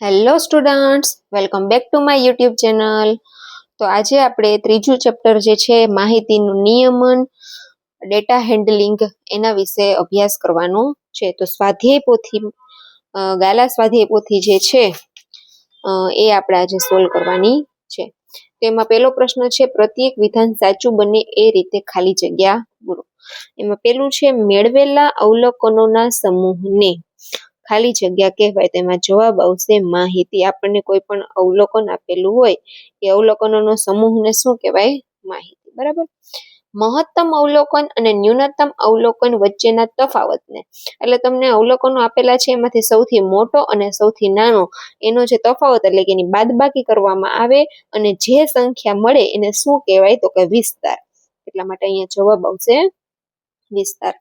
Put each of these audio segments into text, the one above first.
Hello students, welcome back to my YouTube channel. તો આજે આપણે ત્રીજું ચેપ્ટર જે છે માહિતીનું નિયમન, ડેટા હેન્ડલિંગ એના વિશે અભ્યાસ કરવાનો છે. તો સ્વાધ્યાય પોથી ગાલા સ્વાધ્યાય પોથી જે છે એ આપણે આજે સોલ્વ કરવાની છે. તો એમાં પહેલો પ્રશ્ન છે, પ્રત્યેક વિધાન સાચું બને એ રીતે ખાલી જગ્યા પૂરો. એમાં પેલું છે, મેળવેલા અવલોકનોના સમૂહને ખાલી જગ્યા કહેવાય. તેમાં જવાબ આવશે માહિતી. આપણને કોઈ પણ અવલોકન આપેલું હોય એ અવલોકનોનો સમૂહને શું કહેવાય? માહિતી. બરાબર. મહત્તમ અવલોકન અને ન્યૂનતમ અવલોકન વચ્ચેના તફાવતને, એટલે તમને અવલોકનો આપેલા છે એમાંથી સૌથી મોટો અને સૌથી નાનો એનો જે તફાવત એટલે કે એની બાદબાકી કરવામાં આવે અને જે સંખ્યા મળે એને શું કહેવાય? તો કે વિસ્તાર. એટલા માટે અહીંયા જવાબ આવશે વિસ્તાર.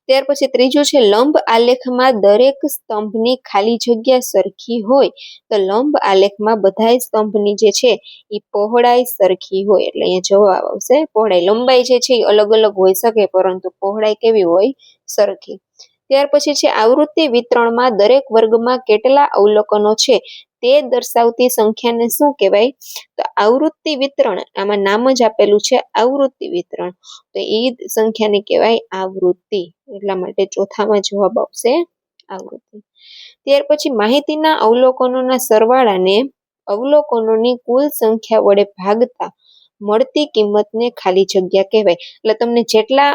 ત્યાર પછી ત્રીજું છે, લંબ આલેખમાં દરેક સ્તંભની ખાલી જગ્યા સરખી હોય તો લંબ આલેખમાં બધાય સ્તંભની જે છે એ પહોળાઈ સરખી હોય. એટલે અહીંયા જવાબ આવશે પહોળાઈ. લંબાઈ જે છે એ અલગ અલગ હોઈ શકે પરંતુ પહોળાઈ કેવી હોય? સરખી. ત્યાર પછી છે, આવૃત્તિ વિતરણમાં દરેક વર્ગમાં કેટલા અવલોકનો છે તે દર્શાવતી સંખ્યાને શું કહેવાય? તો આવૃત્તિ વિતરણ, આમાં નામ જ આપેલું છે આવૃત્તિ વિતરણ, તો એ સંખ્યાને કહેવાય આવૃત્તિ. એટલા માટે ચોથામાં જવાબ આવશે આવૃત્તિ. ત્યાર પછી માહિતીના અવલોકનોના સરવાળાને અવલોકનોની કુલ સંખ્યા વડે ભાગતા મળતી કિંમતને ખાલી જગ્યા કહેવાય. એટલે તમને જેટલા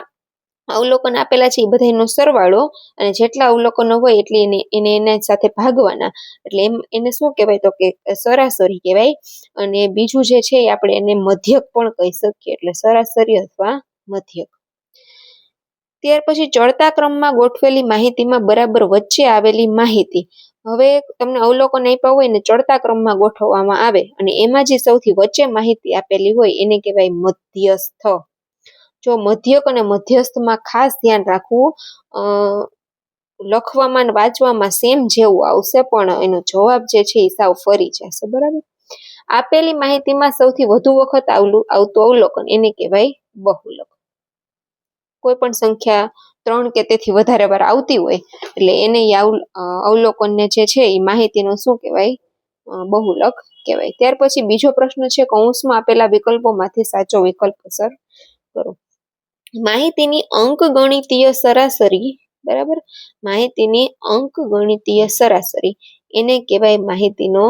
અવલોકન આપેલા છે એ બધાનો સરવાળો અને જેટલા અવલોકનો હોય એટલે એને એના સાથે ભાગવાના, એટલે એને શું કહેવાય? તો કે સરાસરી કહેવાય. અને બીજું જે છે આપણે એને મધ્યક પણ કહી શકીએ, એટલે સરાસરી અથવા મધ્યક. ત્યાર પછી ચડતા ક્રમમાં ગોઠવેલી માહિતીમાં બરાબર વચ્ચે આવેલી માહિતી. હવે તમને અવલોકન આપ્યા હોય ને ચડતા ક્રમમાં ગોઠવવામાં આવે અને એમાં જે સૌથી વચ્ચે માહિતી આપેલી હોય એને કહેવાય મધ્યસ્થ. જો મધ્યક અને મધ્યસ્થમાં ખાસ ધ્યાન રાખવું, લખવામાં અને વાંચવામાં સેમ જેવું આવશે પણ એનો જવાબ જે છે એ સાવ ફરી જશે. બરાબર. આપેલી માહિતીમાં સૌથી વધુ વખત આવતું અવલોકન એને કહેવાય બહુલક. કોઈ પણ સંખ્યા 3 કે તેથી વધારે વાર આવતી હોય એટલે એને અવલોકનને જે છે એ માહિતીનો શું કહેવાય? બહુલક કહેવાય. ત્યાર પછી બીજો પ્રશ્ન છે, કૌંસમાં આપેલા વિકલ્પોમાંથી સાચો વિકલ્પ પસંદ કરો. માહિતીની અંકગણિતીય સરાસરી, બરાબર, માહિતીની અંકગણિતીય સરાસરી એને કહેવાય માહિતીનો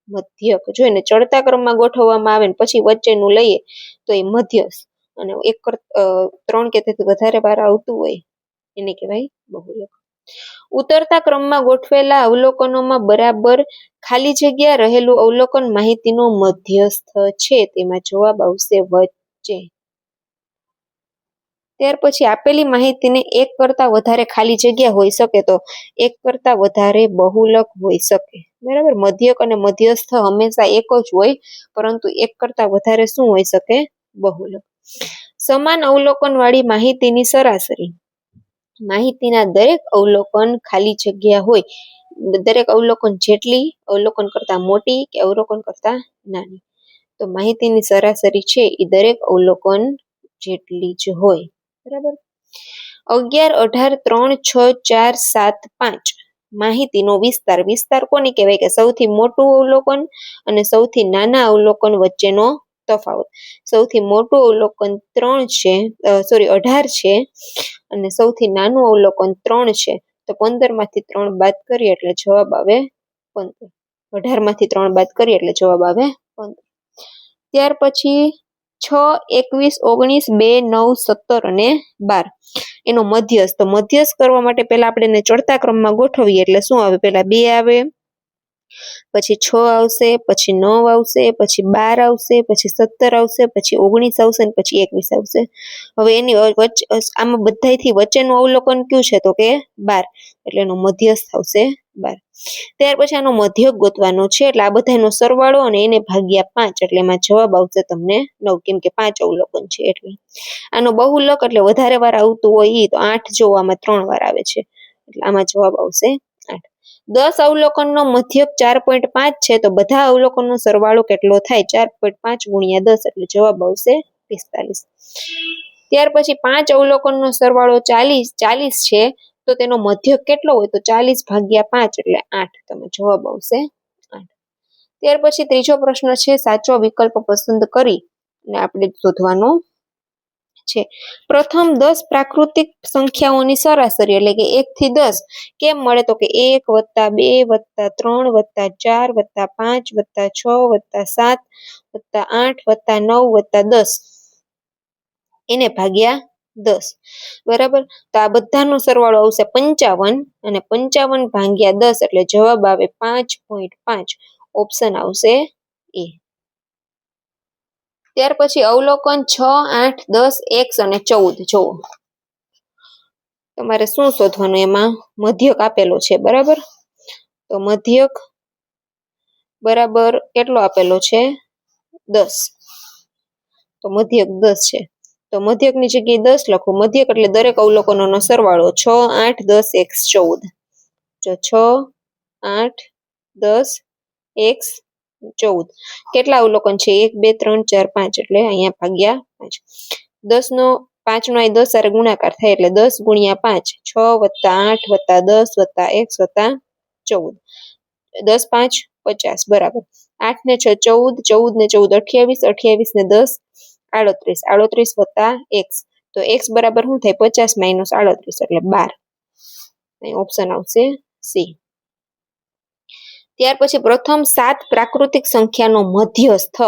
મધ્યક. જો એને ચડતા ક્રમમાં ગોઠવવામાં આવે ને પછી વચ્ચેનું લઈએ તો એ મધ્યસ્થ, અને 3 કે તેથી વધારે વાર આવતું હોય એને કહેવાય બહુલક. ઉતરતા ક્રમમાં ગોઠવેલા અવલોકનોમાં બરાબર ખાલી જગ્યા રહેલું અવલોકન માહિતીનો મધ્યસ્થ છે. તેમાં જવાબ આવશે વચ્ચે. ત્યાર પછી આપેલી માહિતીને એક કરતા વધારે ખાલી જગ્યા હોઈ શકે તો એક કરતા વધારે બહુલક હોઈ શકે. બરાબર. મધ્યક અને મધ્યસ્થ હંમેશા એક જ હોય પરંતુ એક કરતા વધારે શું હોઈ શકે? બહુલક. સમાન અવલોકન વાળી માહિતીની સરાસરી. માહિતીના દરેક અવલોકન ખાલી જગ્યા હોય, દરેક અવલોકન જેટલી અવલોકન કરતા મોટી કે અવલોકન કરતા નાની, તો માહિતીની સરાસરી છે એ દરેક અવલોકન જેટલી જ હોય. બરાબર. 11, 18, 3, 6, 4, 7, 5 માહિતીનો વિસ્તાર. વિસ્તાર કોને કહેવાય? કે સૌથી મોટું અવલોકન અને સૌથી નાના અવલોકન વચ્ચેનો તફાવત. સૌથી મોટું અવલોકન 18 છે અને સૌથી નાનું અવલોકન 3 છે, તો 15 માંથી 3 બાદ કરીએ એટલે જવાબ આવે 15. 18 માંથી 3 બાદ કરીએ એટલે જવાબ આવે 15. ત્યાર પછી 6, 21, 19, 2, 9, 17 અને 12 એનો મધ્યસ્થ. તો મધ્યસ્થ કરવા માટે પહેલા આપણે એને ચડતા ક્રમમાં ગોઠવીએ એટલે શું આવે? પહેલા 2 આવે, પછી 6 આવશે, પછી 9 આવશે, પછી 12 આવશે, પછી 17 આવશે, પછી 19 આવશે અને પછી 21 આવશે. હવે એની આમાં બધાયથી વચ્ચેનું અવલોકન કયું છે? તો કે 12, એટલે એનો મધ્યસ્થ આવશે 12. ત્યાર પછી આનો મધ્યક ગોતવાનો છે એટલે આ બધાનો સરવાળો અને એને ભાગ્યા 5, એટલે એમાં જવાબ આવશે તમને 9, કેમ કે 5 અવલોકન છે એટલે. આનો બહુલક એટલે વધારે વાર આવતું હોય તો 8 જોવામાં 3 વાર આવે છે એટલે આમાં જવાબ આવશે 8. 10 અવલોકનનો મધ્યક 4.5 છે તો બધા અવલોકનનો સરવાળો કેટલો થાય? 4.5 ગુણ્યા 10 એટલે જવાબ આવશે 45. ત્યાર પછી 5 અવલોકનનો સરવાળો 40 છે તો તેનો મધ્યક કેટલો હોય? તો 40 ભાગ્યા 5 એટલે 8, તમે જવાબ આવશે 8. ત્યાર પછી ત્રીજો પ્રશ્ન છે, સાચો વિકલ્પ પસંદ કરી અને આપણે શોધવાનું છે. પ્રથમ 10 પ્રાકૃતિક સંખ્યાઓની સરાસરી એટલે કે 1 થી 10 કેમ મળે? તો કે 1 + 2 + 3 + 4 + 5 + 6 + 7 + 8 + 9 + 10 એને ભાગ્યા 10 બરાબર. તો આ બધાનો સરવાળો આવશે 55 અને 55 ભાગ્યા 10 એટલે જવાબ આવે 5.5. ઓપ્શન આવશે એ. ત્યાર પછી અવલોકન 6, 8, 10, x અને 14 જુઓ. તમારે શું શોધવાનું? એમાં મધ્યક આપેલો છે બરાબર. તો મધ્યક બરાબર કેટલો આપેલો છે? 10. તો મધ્યક 10 છે. તો મધ્યકની જગ્યાએ 10 લખો. મધ્યક એટલે દરેક અવલોકનોનો સરવાળો 6, 8, 10, x, 14. જો 6, 8, 10, x, 14. કેટલા અવલોકન છે? 1, 2, 3, 4, 5 એટલે અહીંયા ભાગ્યા 5. 10 નો 5 નો અહીં 10 સાથે ગુણાકાર થાય એટલે 10 × 5 6 + 8 + 10 + x + 14. 10 5 50 બરાબર. 8 ને 6 14, 14 ને 14 28, 28 ને 10 38, 38 + x. તો x બરાબર શું થાય? 50 - 38 એટલે 12. અહીં ઓપ્શન આવશે સી. ત્યાર પછી પ્રથમ 7 પ્રાકૃતિક સંખ્યાનો મધ્યસ્થ.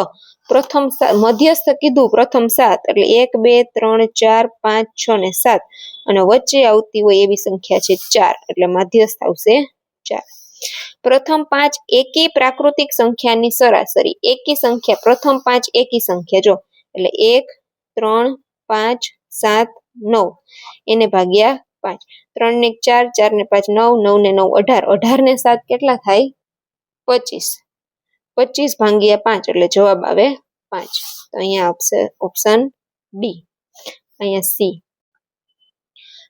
પ્રથમ મધ્યસ્થ કીધું પ્રથમ 7 એટલે 1, 2, 3, 4, 5, 6 ને 7 અને વચ્ચે આવતી હોય એવી સંખ્યા છે 4 એટલે મધ્યસ્થ આવશે 4. પ્રથમ 5 એકી પ્રાકૃતિક સંખ્યાની સરાસરી. એકી સંખ્યા પ્રથમ 5 એકી સંખ્યા જો એટલે 1, 3, 5, 7, 9 એને ભાગ્યા 5. 3 ને 4, 4 ને 5 9, 9 ને 9 18, 18 ને 7 કેટલા થાય? 25. 25 ભાગ્યા 5 એટલે જવાબ આવે 5. તો અહીંયા આવશે ઓપ્શન ડી. અહીંયા સી.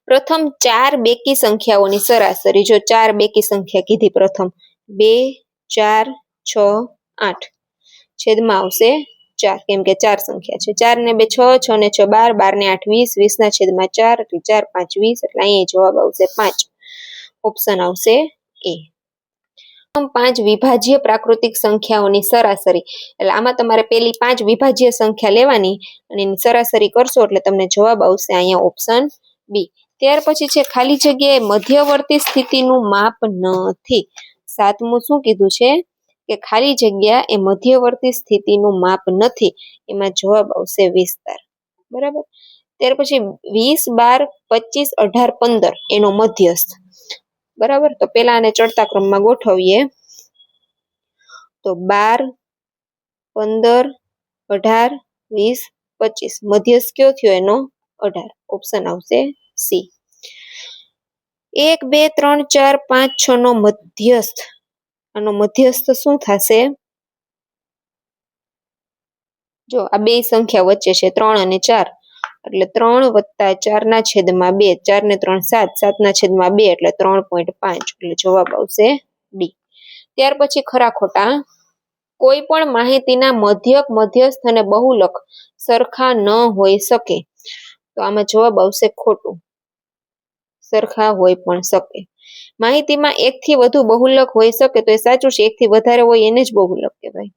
પ્રથમ 4 બેકી સંખ્યાઓની સરાસરી. જો 4 બેકી સંખ્યા કીધી પ્રથમ 2, 4, 6, 8 છેદમાં આવશે 4 કેમ કે 4 સંખ્યા છે. 4 ને 2 6, 6 ને 6 12, 12 ને 8 20, 20 ના છેદમાં 4 એટલે 4 5 20 એટલે અહીંયા જવાબ આવશે 5. ઓપ્શન આવશે એ. 5 વિભાજ્ય પ્રાકૃતિક સંખ્યાઓની સરાસરી એટલે આમાં તમારે પેલી 5 વિભાજ્ય સંખ્યા લેવાની અને એની સરાસરી કરશો એટલે તમને જવાબ આવશે અહીંયા ઓપ્શન બી. ત્યાર પછી છે ખાલી જગ્યાએ મધ્યવર્તી સ્થિતિનું માપ નથી. સાતમું શું કીધું છે કે ખાલી જગ્યા એ મધ્યવર્તી સ્થિતિનું માપ નથી. એમાં જવાબ આવશે વિસ્તાર બરાબર. ત્યાર પછી 20, 12, 25, 18, 15 એનો મધ્યસ્થ બરાબર. તો પેલા આને ચડતા ક્રમમાં ગોઠવીએ તો 12, 15, 18, 20, 25 મધ્યસ્થ કયો થયો એનો? 18. ઓપ્શન આવશે સી. 1, 2, 3, 4, 5, 6 નો મધ્યસ્થ. આનો મધ્યસ્થ શું થશે? જો આ બે સંખ્યા વચ્ચે છે 3 અને 4 એટલે 3 + 4 ના છેદમાં 2, 4 ને 3 7, 7 ના છેદમાં 2 એટલે 3.5 એટલે જવાબ આવશે ડી. ત્યાર પછી ખરા ખોટા. કોઈ પણ માહિતીના મધ્યક, મધ્યસ્થ અને બહુલક સરખા ન હોઈ શકે. તો આમાં જવાબ આવશે ખોટું. સરખા હોઈ પણ શકે. માહિતીમાં 1 થી વધુ બહુલક હોઈ શકે તો એ સાચું છે. 1 થી વધારે હોય એને જ બહુલક કહેવાય.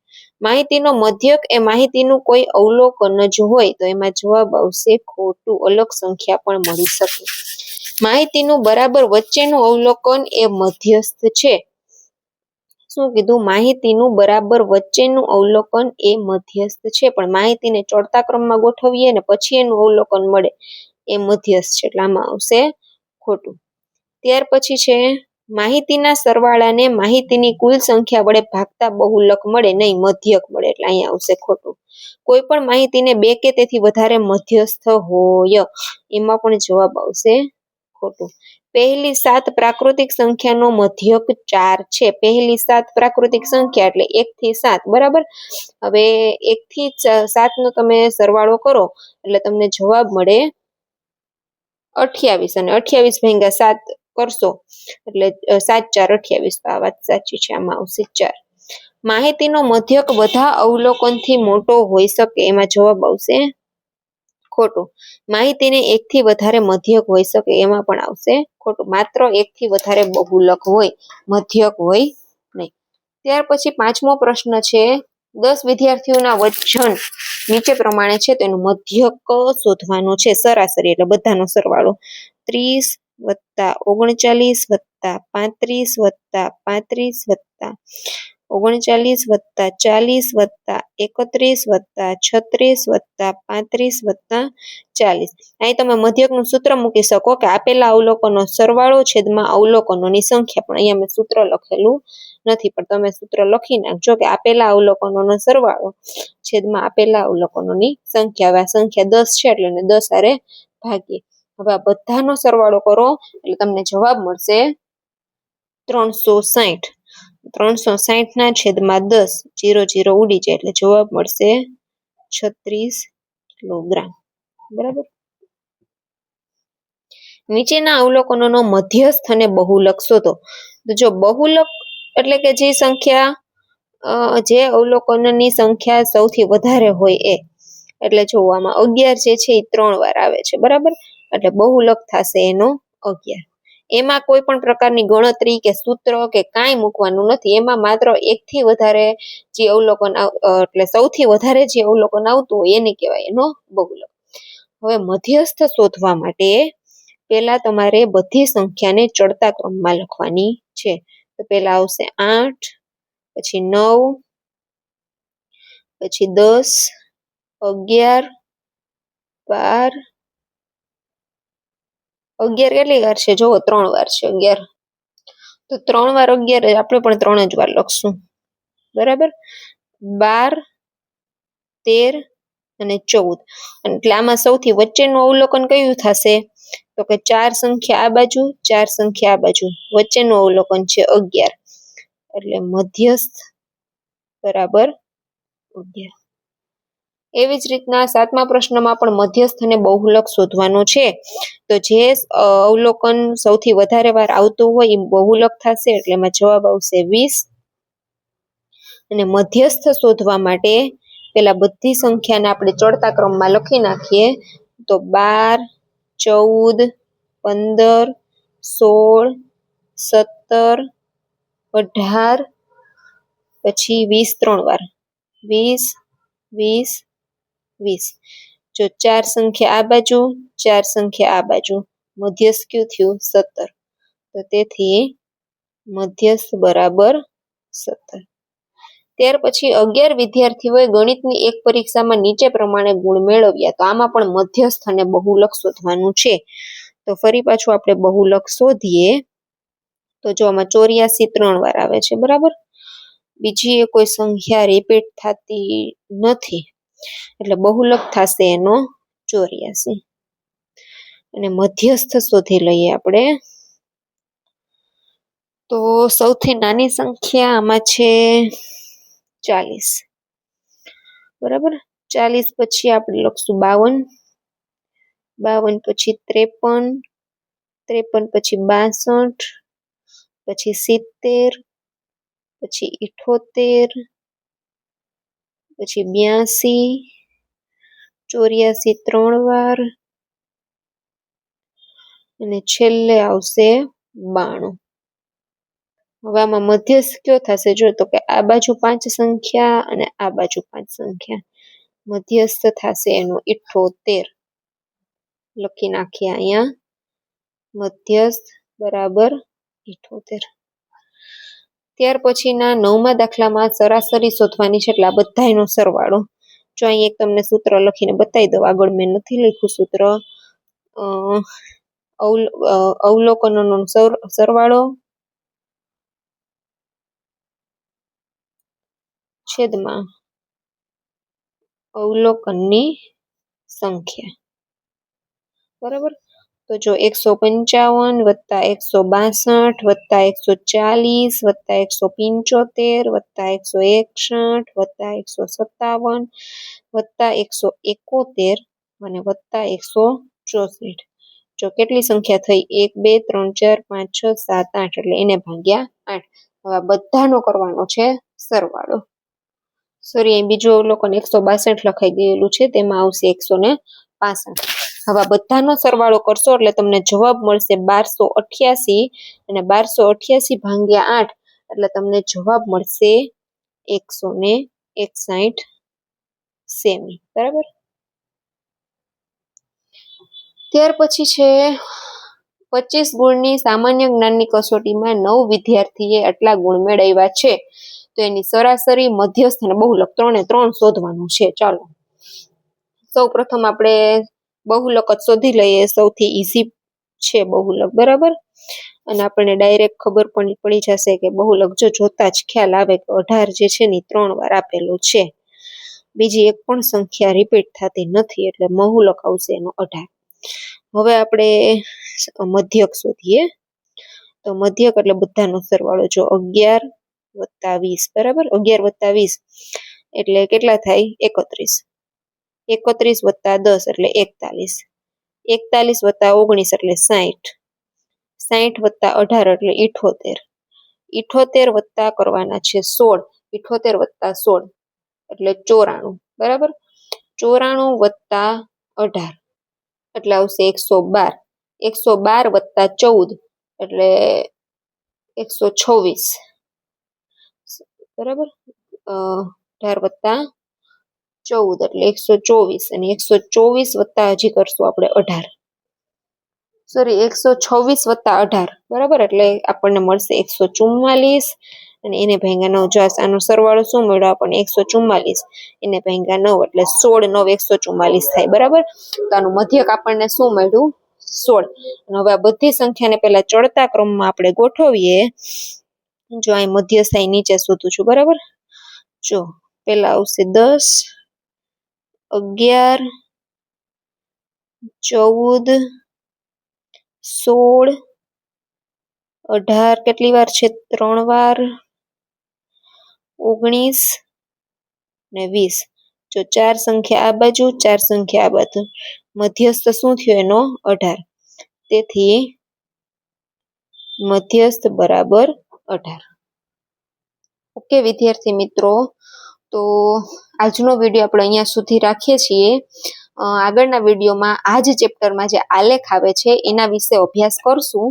માહિતીનો મધ્યક એ માહિતીનું કોઈ અવલોકન જ હોય તો એમાં જવાબ આવશે ખોટું. અલગ સંખ્યા પણ મળી શકે. માહિતીનું બરાબર વચ્ચેનું અવલોકન એ મધ્યસ્થ છે. શું કીધું? માહિતીનું બરાબર વચ્ચેનું અવલોકન એ મધ્યસ્થ છે. પણ માહિતીને ચડતા ક્રમમાં ગોઠવીએ ને પછી એનું અવલોકન મળે એ મધ્યસ્થ છે. એટલે આમાં આવશે ખોટું. ત્યાર પછી છે માહિતીના સરવાળાને માહિતીની કુલ સંખ્યા વડે ભાગતા બહુલક મળે નહીં, મધ્યક મળે. એટલે અહીંયા આવશે ખોટું. કોઈ પણ માહિતીને 2 કે તેથી વધારે મધ્યસ્થ હોય એમાં પણ જવાબ આવશે ખોટું. પહેલી 7 પ્રાકૃતિક સંખ્યાનો મધ્યક 4 છે. પહેલી 7 પ્રાકૃતિક સંખ્યા એટલે 1 થી 7 બરાબર. હવે 1 થી 7 નો તમે સરવાળો કરો એટલે તમને જવાબ મળે 28 અને 28 ભાગ્યા 7 કરશો એટલે 7 4 28. તો આ વાત સાચી છે. આમાં આવશે 4. માહિતીનો મધ્યક બધા અવલોકનથી મોટો હોઈ શકે એમાં જવાબ આવશે ખોટું. માહિતીને 1 થી વધારે મધ્યક હોઈ શકે એમાં પણ આવશે ખોટું. માત્ર 1 થી વધારે બહુલક હોય, મધ્યક હોય નહીં. ત્યાર પછી 5મો પ્રશ્ન છે 10 વિદ્યાર્થીઓના વજન નીચે પ્રમાણે છે તેનું મધ્યક શોધવાનું છે સરાસરી એટલે બધાનો સરવાળો 30 + 39 + 35 + 35 + 39 + 40 + 31 + 36 + 35 + 40 અહીં તમે મધ્યકનું સૂત્ર મૂકી શકો કે આપેલા અવલોકનો સરવાળો છેદમાં અવલોકનોની સંખ્યા પણ અહીંયા મેં સૂત્ર લખેલું નથી પણ તમે સૂત્ર લખી નાખજો કે આપેલા અવલોકનોનો સરવાળો છેદમાં આપેલા અવલોકનોની સંખ્યા. હવે આ સંખ્યા 10 છે એટલે 10 હારે ભાગીએ. હવે આ બધાનો સરવાળો કરો એટલે તમને જવાબ મળશે 360. 360 ના છેદમાં 10 0 0 ઉડી જાય એટલે જવાબ મળશે 36 કિલોગ્રામ. બરાબર. નીચેના અવલોકનોનો મધ્યસ્થ અને બહુલક શોધો. તો જો બહુલક એટલે કે જે સંખ્યા જે અવલોકનની સંખ્યા સૌથી વધારે હોય એ એટલે જો આમાં 11 જે છે એ 3 વાર આવે છે બરાબર એટલે બહુલક થશે એનો 11. એમાં કોઈ પણ પ્રકારની ગણતરી કે સૂત્ર કે કાંઈ મૂકવાનું નથી. એમાં માત્ર એકથી વધારે જે અવલોકન એટલે સૌથી વધારે જે અવલોકન આવતું હોય એને કહેવાય એનો બહુલક. હવે મધ્યસ્થ શોધવા માટે પહેલા તમારે બધી સંખ્યાને ચડતા ક્રમમાં લખવાની છે. તો પહેલા આવશે 8 પછી 9 પછી 10 11 12 11 કેટલી વાર છે જોવો 3 વાર છે 11 તો 3 વાર 11 આપણે પણ 3 જ વાર લખશું બરાબર 12 13 અને 14 એટલે આમાં સૌથી વચ્ચેનું અવલોકન કયું થશે તો કે 4 સંખ્યા આ બાજુ 4 સંખ્યા આ બાજુ વચ્ચેનું અવલોકન છે 11 એટલે મધ્યસ્થ બરાબર 11. એવી જ રીતના 7મા પ્રશ્નમાં પણ મધ્યસ્થ અને બહુલક શોધવાનો છે. તો જે અવલોકન સૌથી વધારે વાર આવતું હોય એ બહુલક થશે એટલે એમાં જવાબ આવશે 20. અને મધ્યસ્થ શોધવા માટે પેલા બધી સંખ્યાને આપણે ચડતા ક્રમમાં લખી નાખીએ તો 12 14 15 16 17 18 પછી 20 3 વાર 20 20 20 જો 4 સંખ્યા આ બાજુ 4 સંખ્યા આ બાજુ મધ્યસ્થ કયું થયું 17 તો તેથી મધ્યસ્થ બરાબર 17. ત્યાર પછી 11 વિદ્યાર્થીઓએ ગણિતની એક પરીક્ષામાં નીચે પ્રમાણે ગુણ મેળવ્યા. તો આમાં પણ મધ્યસ્થ અને બહુલક શોધવાનું છે. તો ફરી પાછું આપણે બહુલક શોધીએ તો જો આમાં 84 3 વાર આવે છે બરાબર બીજી કોઈ સંખ્યા રિપીટ થતી નથી એટલે બહુલક થશે એનો 84. અને મધ્યસ્થ શોધી લઈએ આપણે તો સૌથી નાની સંખ્યા આમાં છે 40 બરાબર 40 પછી આપણે લખશું 52 52 પછી 53 53 પછી 62 પછી 70 પછી 78 પછી 82 84 3 વાર અને છેલ્લે આવશે 92. હવે આમાં મધ્યસ્થ કયો થશે જો તો કે આ બાજુ 5 સંખ્યા અને આ બાજુ 5 સંખ્યા મધ્યસ્થ થશે એનો 78 લખી નાખીએ અહીંયા મધ્યસ્થ બરાબર 78. ત્યાર પછીના 9મા દાખલામાં સરાસરી શોધવાની છે એટલે આ બધાનો સરવાળો જો અહીં એક તમને સૂત્ર લખીને બતાવી દઉં આગળ મેં નથી લખ્યું સૂત્ર અવલોકનોનો સરવાળો છેદમાં અવલોકનની સંખ્યા બરાબર તો જો 155 વત્તા 162 વત્તા 140 વત્તા 175 વત્તા 161 વત્તા 157 વત્તા 171 અને વત્તા 164 જો કેટલી સંખ્યા થઈ 1 2 3 4 5 6 7 8 એટલે એને ભાગ્યા 8. હવે આ બધાનો કરવાનો છે સરવાળો સોરી અહીં બીજું અવલોકન 162 લખાઈ ગયેલું છે તેમાં આવશે 165. હવે બધાનો સરવાળો કરશો એટલે તમને જવાબ મળશે 1288 અને 1288 ભાગ્યા 8 એટલે તમને જવાબ મળશે 161 સેમી. બરાબર. ત્યાર પછી છે 25 ગુણની સામાન્ય જ્ઞાનની કસોટીમાં 9 વિદ્યાર્થીએ આટલા ગુણ મેળવ્યા છે, તો એની સરાસરી, મધ્યસ્થ અને બહુલક 3 શોધવાનું છે. ચાલો સૌ પ્રથમ આપણે બહુલક જ શોધી લઈએ. સૌથી ઈઝી છે બહુલક. બરાબર. અને આપણને ડાયરેક્ટ ખબર પણ પડી જશે કે બહુલક જોતા જ ખ્યાલ આવે કે 18 જે છે ને 3 વાર આપેલું છે. બીજી એક પણ સંખ્યા રિપીટ થતી નથી, એટલે બહુલક આવશે એનો 18. હવે આપણે મધ્યક શોધીએ. તો મધ્યક એટલે બધાનો સરવાળો. જો 11 + 20. બરાબર. 11 + 20 એટલે કેટલા થાય? 31. 31 + 10 એટલે 41. 41 + 19 એટલે 60. 60 + 18 એટલે 78. 78 વત્તા કરવાના છે 16. 78 + 16 એટલે 94. બરાબર. 94 + 18 એટલે આવશે 112. 112 + 14 એટલે 126. બરાબર. 18 + 14 એટલે 124. અને 124 હજી કરશું આપણે 18. સોરી, 126 + 18. બરાબર. એટલે આપણને મળશે 144. અને એને ભાગ્યા 9. જો આનો સરવાળો શું મળ્યો આપણને? 144. એને ભાગ્યા 9 એટલે 16 9 144 થાય. બરાબર. તો આનું મધ્યક આપણને શું મળ્યું? 16. અને હવે આ બધી સંખ્યાને પહેલા ચડતા ક્રમમાં આપણે ગોઠવીએ. જો અહીં મધ્યસ્થ અહીં નીચે શોધું છું. બરાબર. જો પેલા આવશે 10, 11, 14, 16, 18 કેટલી વાર છે? 3 વાર. 19 ને 20. જો 4 સંખ્યા આ બાજુ, 4 સંખ્યા આ બાજુ. મધ્યસ્થ શું થયો એનો? 18. તેથી મધ્યસ્થ બરાબર 18. ઓકે વિદ્યાર્થી મિત્રો, તો આજનો વિડીયો આપણે અહીંયા સુધી રાખીએ છીએ. આગળના વિડીયોમાં આ જ ચેપ્ટરમાં જે આલેખ આવે છે એના વિશે અભ્યાસ કરશું.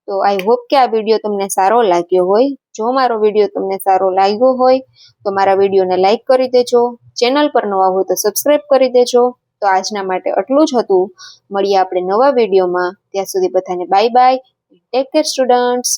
તો આઈ હોપ કે આ વિડીયો તમને સારો લાગ્યો હોય. જો મારો વિડીયો તમને સારો લાગ્યો હોય તો મારા વિડીયોને લાઈક કરી દેજો. ચેનલ પર નવા હોય તો સબસ્ક્રાઈબ કરી દેજો. તો આજના માટે આટલું જ હતું. મળીએ આપણે નવા વિડીયોમાં. ત્યાં સુધી બધાને bye bye. Take care students.